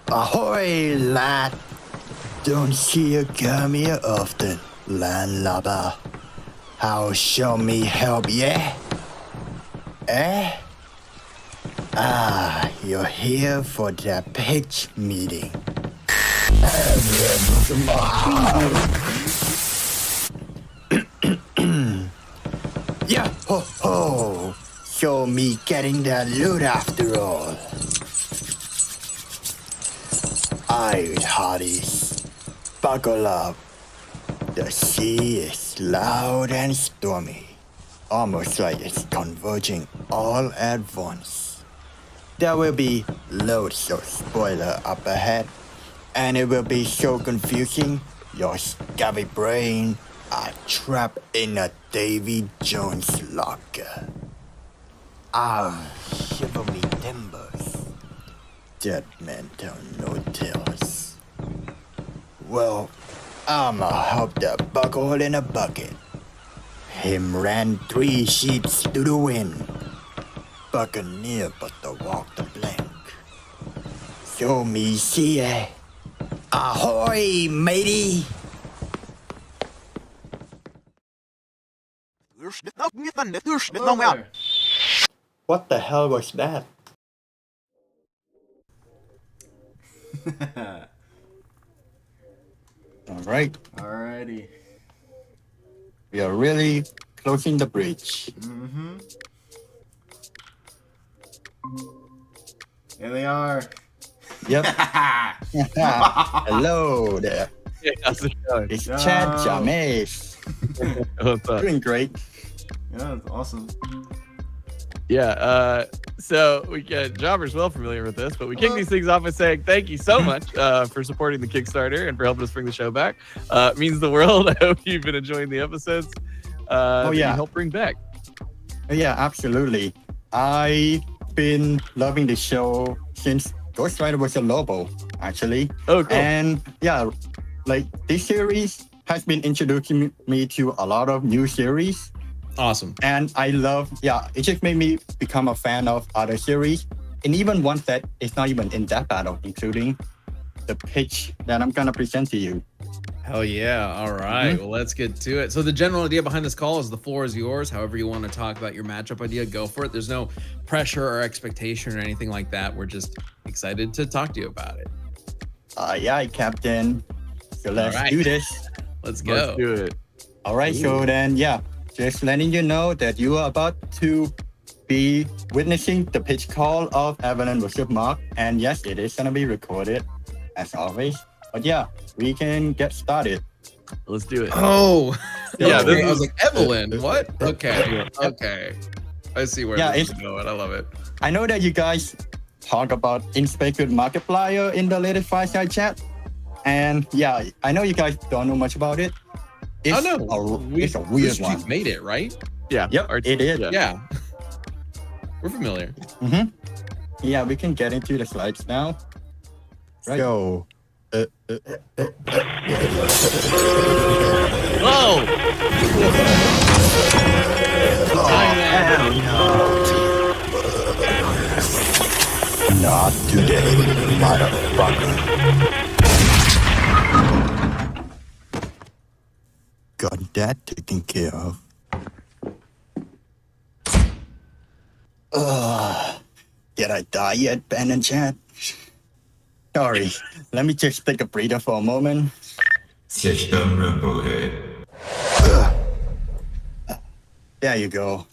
Ahoy, lad! Don't see you come here often, landlubber. How show me help, yeah? Eh? You're here for the pitch meeting. Yeah, ho ho! Show me getting the loot after all. Alright, hearties, buckle up. The sea is loud and stormy, almost like it's converging all at once. There will be loads of spoiler up ahead, and it will be so confusing, your scabby brain are trapped in a Davy Jones locker. Shiver me timbers. Dead man tell no tales. Well, I'ma hop the buckle in a bucket. Him ran 3 sheets to the wind. Buccaneer but the walk the blank. Show me see eh. Ahoy, matey! What the hell was that? Alright, Alrighty. we are really closing the bridge. Here they are. Yep. Hello there. Hey, how's it going? It's Yo. Chad James. What's up? Doing great. Yeah, that's awesome. Yeah, so we get Jobber's well familiar with this, but we kick these things off by saying thank you so much for supporting the Kickstarter and for helping us bring the show back. It means the world. I hope you've been enjoying the episodes. That you help bring back. Yeah, absolutely. I've been loving the show since Ghost Rider was a Lobo, actually. Oh, cool. And yeah, like this series has been introducing me to a lot of new series. Awesome. And I love, it just made me become a fan of other series. And even ones that is not even in that battle, including the pitch that I'm going to present to you. Hell yeah. All right. Well, let's get to it. So the general idea behind this call is the floor is yours. However you want to talk about your matchup idea, go for it. There's no pressure or expectation or anything like that. We're just excited to talk to you about it. Yeah, Captain. So let's do this. Let's go. Let's do it. All right. So then, just letting you know that you are about to be witnessing the pitch call of Evelyn versus Mark. And yes, it is going to be recorded as always. But yeah, we can get started. Let's do it. Oh, Yeah, okay. this I was is- like, Evelyn, what? Okay. Okay. I see where Yeah, this is going. I love it. I know that you guys talk about Inspector Markiplier in the latest Fireside chat. And yeah, I know you guys don't know much about it. It's Oh, no. it's a weird Chief one. made it, right? Yeah. Yep, it is. Yeah. We're familiar. Yeah, we can get into the slides now. Right. So, Whoa! not today, motherfucker. Got that taken care of. Did I die yet, Ben and Chad? Sorry, let me just take a breather for a moment. There you go.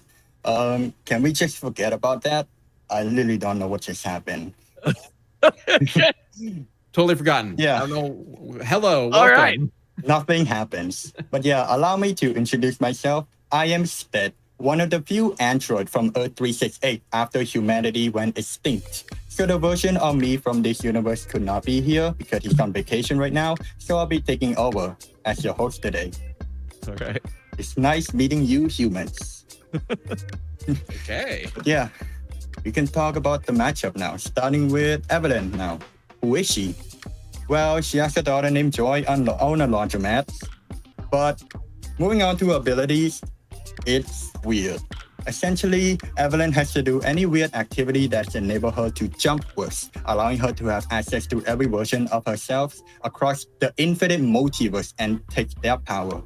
Can we just forget about that? I literally don't know what just happened. Totally forgotten. Yeah. I don't know. Hello. All Welcome. right. Nothing happens. But yeah, allow me to introduce myself. I am Sted, one of the few androids from Earth 368 after humanity went extinct. So the version of me from this universe could not be here because he's on vacation right now. So I'll be taking over as your host today. All right. It's nice meeting you humans. Okay. But yeah, we can talk about the matchup now, starting with Evelyn now. Who is she? Well, she has a daughter named Joy on a laundromat. But moving on to abilities, it's weird. Essentially, Evelyn has to do any weird activity that enable her to jump worse, allowing her to have access to every version of herself across the infinite multiverse and take their power.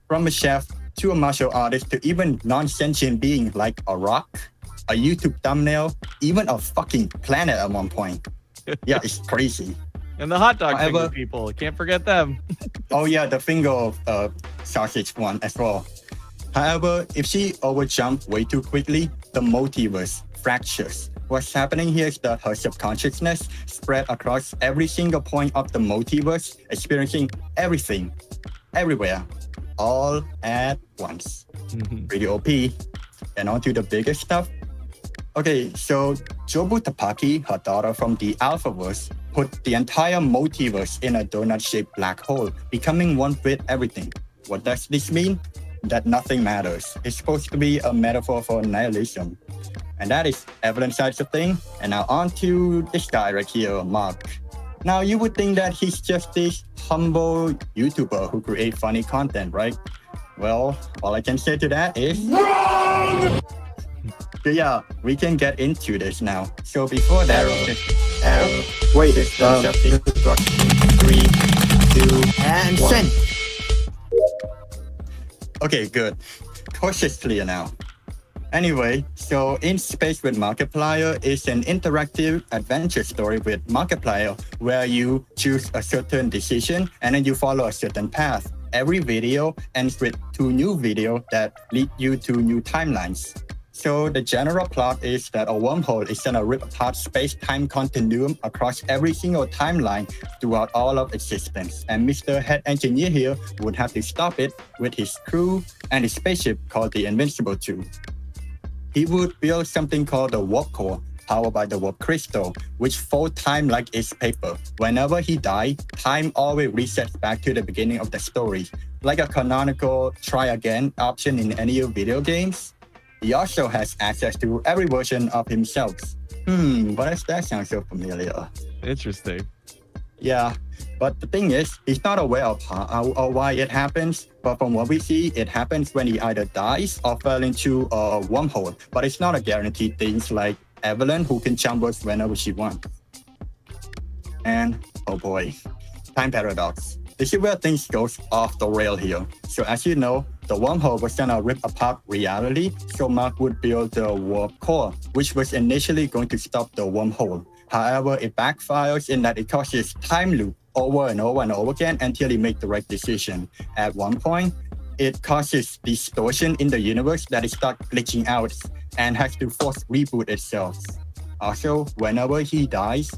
From a chef to a martial artist to even non-sentient being like a rock, a YouTube thumbnail, even a fucking planet at one point. Yeah, it's crazy. And the hot dog However- finger people, can't forget them. Oh yeah, the finger sausage one as well. However, if she overjumped way too quickly, the multiverse fractures. What's happening here is that her subconsciousness spread across every single point of the multiverse, experiencing everything, everywhere, all at once. Pretty OP. And on to the bigger stuff. Okay, so Jobu Tapaki, her daughter from the Alphaverse, put the entire multiverse in a donut-shaped black hole, becoming one with everything. What does this mean? That nothing matters. It's supposed to be a metaphor for nihilism. And that is Evelyn's side of thing. And now on to this guy right here, Mark. Now you would think that he's just this humble YouTuber who creates funny content, right? Well, all I can say to that is wrong! So yeah, we can get into this now. So before that, Wait, 3, 2, and one. send. Okay, good. Course is clear now. Anyway, so In Space with Markiplier is an interactive adventure story with Markiplier where you choose a certain decision and then you follow a certain path. Every video ends with 2 new videos that lead you to new timelines. So the general plot is that a wormhole is gonna rip apart space-time continuum across every single timeline throughout all of existence. And Mr. Head Engineer here would have to stop it with his crew and his spaceship called the Invincible 2. He would build something called the warp core, powered by the warp crystal, which folds time like it's paper. Whenever he dies, time always resets back to the beginning of the story, like a canonical try again option in any video games. He also has access to every version of himself. Why does that sound so familiar? Interesting. Yeah, but the thing is, he's not aware of how or why it happens. But from what we see, it happens when he either dies or fell into a wormhole. But it's not a guaranteed thing like Evelyn, who can jump whenever she wants. And oh boy, time paradox. This is where things goes off the rail here. So as you know, the wormhole was gonna rip apart reality, so Mark would build the warp core, which was initially going to stop the wormhole. However, it backfires in that it causes time loop over and over and over again until he makes the right decision. At one point, it causes distortion in the universe that it starts glitching out and has to force reboot itself. Also, whenever he dies,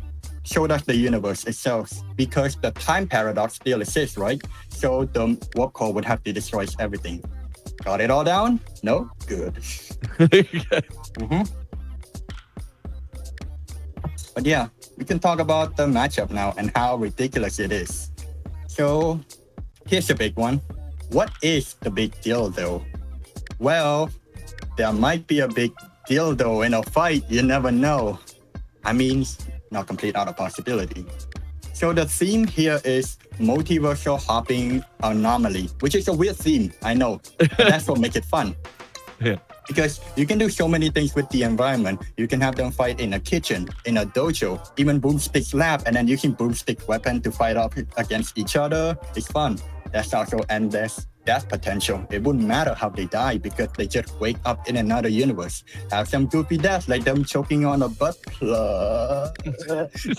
so does the universe itself, because the time paradox still exists, right? So the warp core would have to destroy everything. Got it all down? No? Good. But yeah, we can talk about the matchup now and how ridiculous it is. So here's the big one. What is the big deal though? Well, there might be a big deal though in a fight, you never know. I mean, not complete out of possibility. So the theme here is multiversal hopping anomaly, which is a weird theme, I know. But that's what makes it fun. Yeah. Because you can do so many things with the environment. You can have them fight in a kitchen, in a dojo, even boomstick lab, and then using boomstick weapon to fight off against each other. It's fun. That's also endless death potential. It wouldn't matter how they die because they just wake up in another universe. Have some goofy deaths like them choking on a butt plug.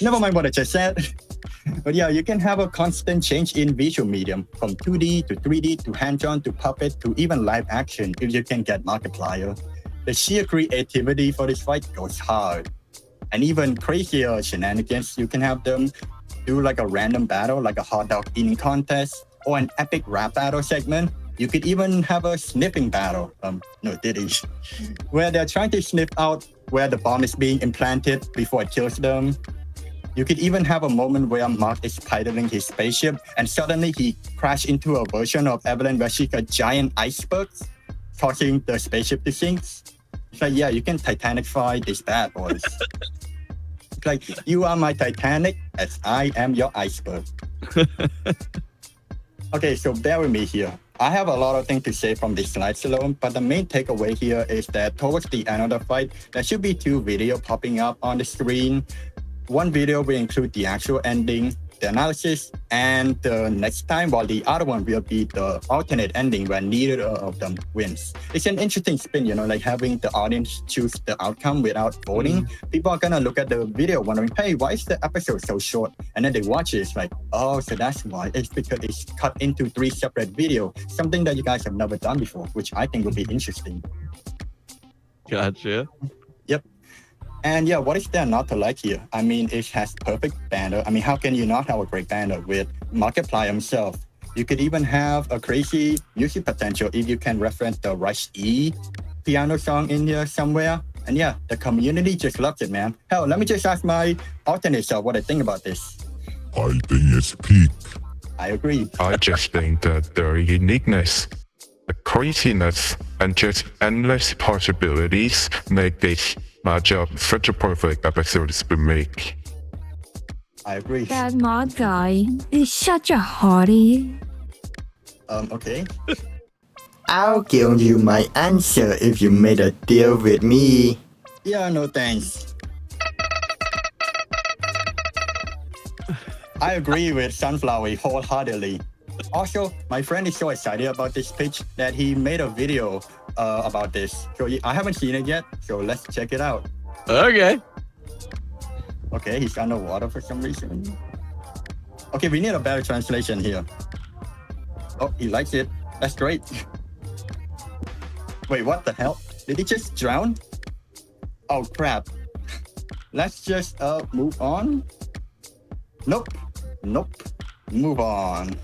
Never mind what I just said. But yeah, you can have a constant change in visual medium from 2D to 3D to hand-drawn to puppet to even live action if you can get Markiplier. The sheer creativity for this fight goes hard. And even crazier shenanigans, you can have them do like a random battle like a hot dog eating contest or an epic rap battle segment. You could even have a sniffing battle, where they're trying to sniff out where the bomb is being implanted before it kills them. You could even have a moment where Mark is piloting his spaceship and suddenly he crashed into a version of Evelyn where she's a giant iceberg, causing the spaceship to sink. It's like, yeah, you can Titanicify these bad boys. It's like, you are my Titanic as I am your iceberg. Okay, so bear with me here. I have a lot of things to say from these slides alone, but the main takeaway here is that towards the end of the fight, there should be 2 videos popping up on the screen. One video will include the actual ending, the analysis, and the next time, while the other one will be the alternate ending where neither of them wins. It's an interesting spin, like having the audience choose the outcome without voting. People are gonna look at the video wondering, hey, why is the episode so short? And then they watch it, it's like, oh, so that's why. It's because it's cut into 3 separate videos, something that you guys have never done before, which I think would be interesting. Gotcha. Yep. And yeah, what is there not to like here? I mean, it has perfect banner. I mean, how can you not have a great banner with Markiplier himself? You could even have a crazy music potential if you can reference the Rush E piano song in here somewhere. And yeah, the community just loves it, man. Hell, let me just ask my alternate self what I think about this. I think it's peak. I agree. I just think that the uniqueness, the craziness, and just endless possibilities make this matchup such a perfect episode to make. I agree. That mod guy is such a hottie. Okay. I'll give you my answer if you made a deal with me. Yeah, no thanks. I agree with Sunflower wholeheartedly. Also, my friend is so excited about this pitch that he made a video about this. So I haven't seen it yet, so let's check it out. Okay. Okay, he's underwater for some reason. Okay, we need a better translation here. Oh, he likes it. That's great. Wait, what the hell? Did he just drown? Oh, crap. Let's just move on. Nope. Move on.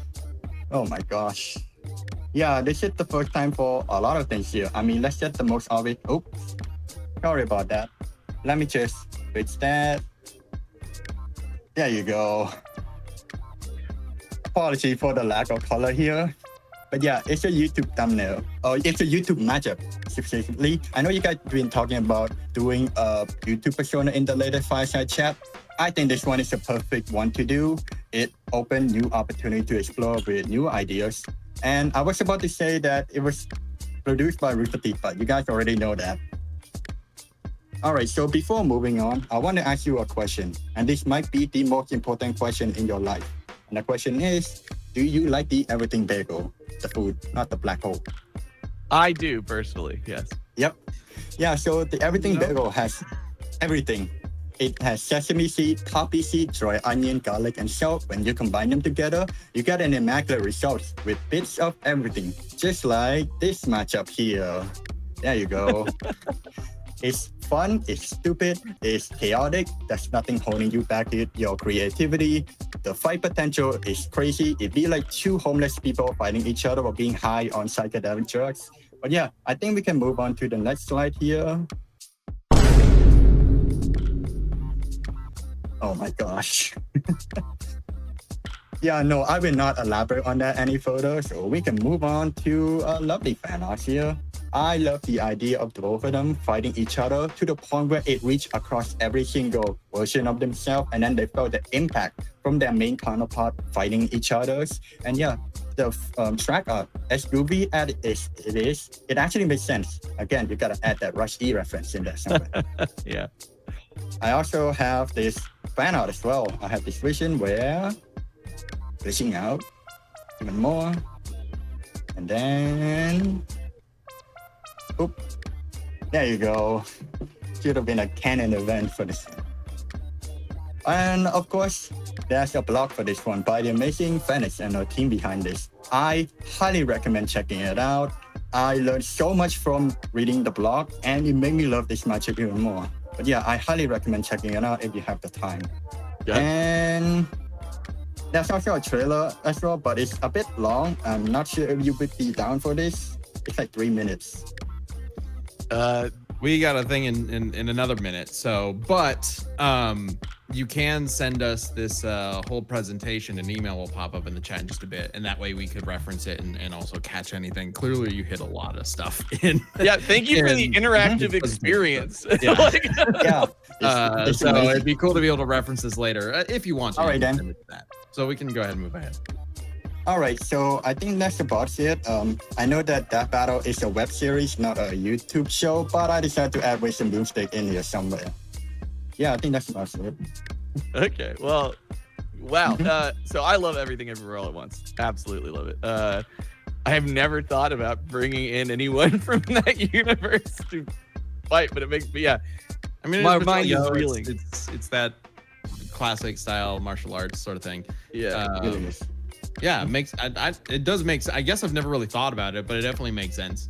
Oh my gosh. Yeah, this is the first time for a lot of things here. I mean, let's get the most obvious. Oops. Sorry about that. Let me just fix that. There you go. Apology for the lack of color here. But yeah, it's a YouTube thumbnail. Oh, it's a YouTube matchup, specifically. I know you guys have been talking about doing a YouTube persona in the latest fireside chat. I think this one is a perfect one to do. It opened new opportunity to explore with new ideas. And I was about to say that it was produced by Rooster Teeth, but you guys already know that. All right, so before moving on, I want to ask you a question. And this might be the most important question in your life. And the question is, do you like the everything bagel? The food, not the black hole. I do, personally, yes. Yep. Yeah, so the everything bagel has everything. It has sesame seed, poppy seed, dry onion, garlic, and salt. When you combine them together, you get an immaculate result with bits of everything, just like this matchup here. There you go. It's fun, it's stupid, it's chaotic. There's nothing holding you back with your creativity. The fight potential is crazy. It'd be like 2 homeless people fighting each other or being high on psychedelic drugs. But yeah, I think we can move on to the next slide here. Oh my gosh. Yeah, no, I will not elaborate on that any further, so we can move on to a lovely fan art here. I love the idea of the both of them fighting each other to the point where it reached across every single version of themselves, and then they felt the impact from their main counterpart fighting each other's. And yeah, the track art, as groovy as it is, it actually makes sense. Again, you gotta add that Rush E reference in there somewhere. Yeah. I also have this fan art as well. I have this vision where glitching out even more, and then oop, there you go. Should have been a canon event for this one. And of course, there's a blog for this one by the amazing Phoenix and her team behind this. I highly recommend checking it out. I learned so much from reading the blog, and it made me love this matchup even more. But yeah, I highly recommend checking it out if you have the time. Yeah. And there's also a trailer as well, but it's a bit long. I'm not sure if you would be down for this. It's like 3 minutes. We got a thing in another minute. So, but you can send us this whole presentation. An email will pop up in the chat in just a bit, and that way we could reference it and also catch anything. Clearly, you hit a lot of stuff in. Yeah, thank you for the interactive experience. Yeah. Yeah. It's So amazing. it'd be cool to be able to reference this later if you want to. All right, then. send it to that. So we can go ahead and move ahead. All right, so I think that's about it. I know that battle is a web series, not a YouTube show, but I decided to add with some boomstick in here somewhere. Yeah, I think that's about it. Okay, well, wow. So I love Everything Everywhere All at Once. Absolutely love it. I have never thought about bringing in anyone from that universe to fight, but it makes me, yeah. I mean, My it's mind is Mattel, reeling. It's that classic style martial arts sort of thing. Yeah. It is. Yeah, it makes it does make. I guess I've never really thought about it, but it definitely makes sense.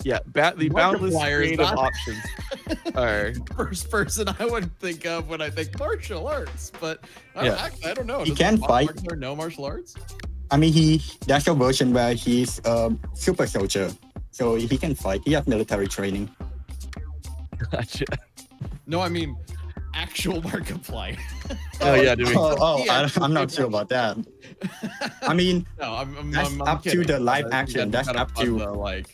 Yeah, the boundless Markiplier is creative not- options are. First person I would think of when I think martial arts, but Yeah. I don't know. He Does can fight. Markiplier know martial arts? I mean, that's a version where he's a super soldier, so he can fight. He has military training. Gotcha. No, I mean actual Markiplier. Oh yeah, do we? Yeah. I'm not sure about that. I mean, No, I'm That's up to kidding. the live You action. guys That's gotta up put to- the, like.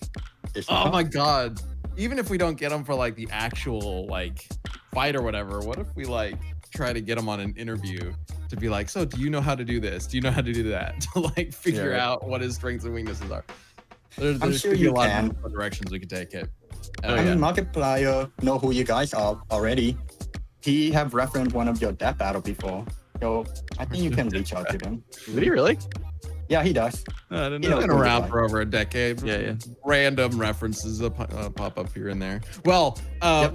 it's Oh not. my god! Even if we don't get him for like the actual like fight or whatever, what if we like try to get him on an interview to be like, so do you know how to do this? Do you know how to do that? To like figure Yeah. out what his strengths and weaknesses are. I'm sure could be you a lot can. of directions we could take it. Oh, I yeah. mean, Markiplier know who you guys are already. He have referenced one of your death battle before, so I think you can reach out to them. Did he really? Yeah, he does. I didn't You know. know, Been around for over a decade. Yeah, yeah. Random references pop up here and there. Well,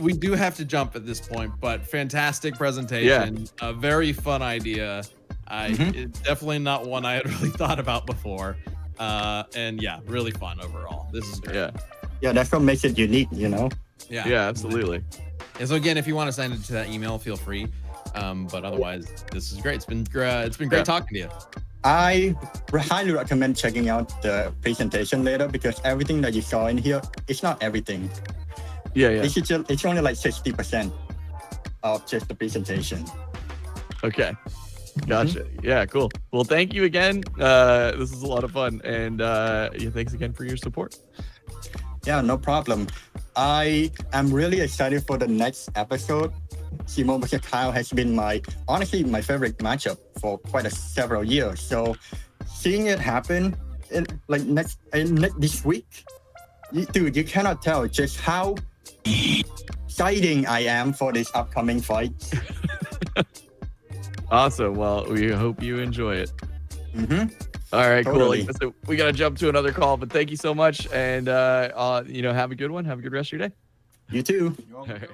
we do have to jump at this point, but fantastic presentation. A very fun idea. It's definitely not one I had really thought about before. And yeah, really fun overall. This is great. Yeah, Yeah, that's what makes it unique, you know? yeah, absolutely. And so again, if you want to send it to that email, feel free. But otherwise, this is great. It's been great Yeah. talking to you. I highly recommend checking out the presentation later because everything that you saw in here, it's not everything. Yeah, yeah. It's only like 60% of just the presentation. Okay. Gotcha. Yeah, cool. Well, thank you again. This is a lot of fun. And yeah, thanks again for your support. Yeah, no problem. I am really excited for the next episode. Simon vs. Kyle has been honestly my favorite matchup for several years. So seeing it happen this week, dude, you cannot tell just how exciting I am for this upcoming fight. Awesome. Well, we hope you enjoy it. Mm-hmm. All right, Totally. cool. So we got to jump to another call, but thank you so much. And, have a good one. Have a good rest of your day. You too. All right.